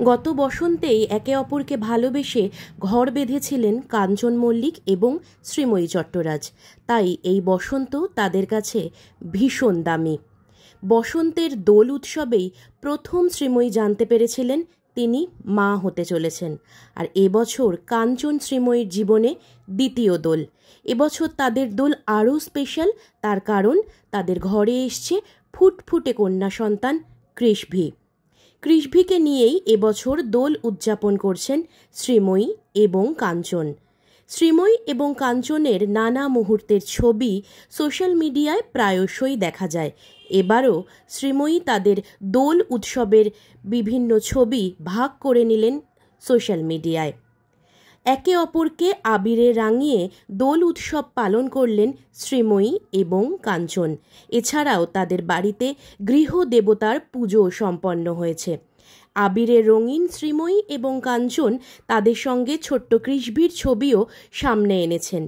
গত বসন্তেই একে অপরকে ভালোবেসে ঘর বেঁধেছিলেন কাঞ্চন মল্লিক এবং শ্রীময়ী চট্টরাজ। তাই এই বসন্ত তাদের কাছে ভীষণ দামি। বসন্তের দোল উৎসবেই প্রথম শ্রীময়ী জানতে পেরেছিলেন তিনি মা হতে চলেছেন। আর এবছর কাঞ্চন শ্রীময়ীর জীবনে দ্বিতীয় দোল। এবছর তাদের দোল আরও স্পেশাল, তার কারণ তাদের ঘরে এসছে ফুটফুটে কন্যা সন্তান কৃষভি। কৃষভিকে নিয়েই এবছর দোল উদযাপন করছেন শ্রীময়ী এবং কাঞ্চন। শ্রীময়ী এবং কাঞ্চনের নানা মুহূর্তের ছবি সোশ্যাল মিডিয়ায় প্রায়শই দেখা যায়। এবারও শ্রীময়ী তাদের দোল উৎসবের বিভিন্ন ছবি ভাগ করে নিলেন সোশ্যাল মিডিয়ায়। একে অপরকে আবিরে রাঙিয়ে দোল উৎসব পালন করলেন শ্রীময়ী এবং কাঞ্চন। এছাড়াও তাদের বাড়িতে গৃহদেবতার পুজো সম্পন্ন হয়েছে। আবিরে রঙিন শ্রীময়ী এবং কাঞ্চন তাদের সঙ্গে ছোট্ট কৃষভির ছবিও সামনে এনেছেন।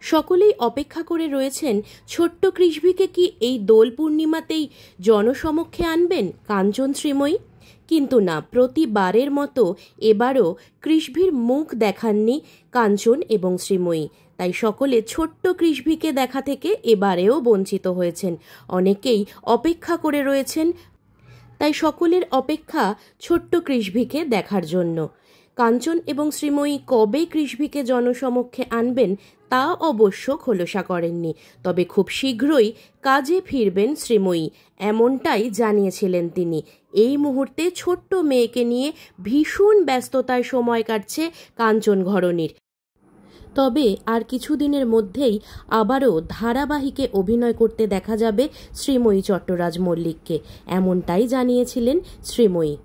সকলেই অপেক্ষা করে রয়েছেন ছোট্ট কৃষভিকে কি এই দোল পূর্ণিমাতেই জনসমক্ষে আনবেন কাঞ্চন শ্রীময়ী। কিন্তু না, প্রতিবারের মতো এবারও কৃষভির মুখ দেখাননি কাঞ্চন এবং শ্রীময়ী। তাই সকলে ছোট্ট কৃষভিকে দেখা থেকে এবারেও বঞ্চিত হয়েছেন। অনেকেই অপেক্ষা করে রয়েছেন, তাই সকলের অপেক্ষা ছোট্ট কৃষভিকে দেখার জন্য। কাঞ্চন এবং শ্রীময়ী কবে কৃষভিকে জনসমক্ষে আনবেন তা অবশ্য খোলসা করেননি, তবে খুব শীঘ্রই কাজে ফিরবেন শ্রীময়ী, এমনটাই জানিয়েছিলেন তিনি। এই মুহূর্তে ছোট্ট মেয়েকে নিয়ে ভীষণ ব্যস্ততায় সময় কাটছে কাঞ্চন ঘরণীর। তবে আর কিছুদিনের মধ্যেই আবারও ধারাবাহিকে অভিনয় করতে দেখা যাবে শ্রীময়ী চট্টরাজ মল্লিককে, এমনটাই জানিয়েছিলেন শ্রীময়ী।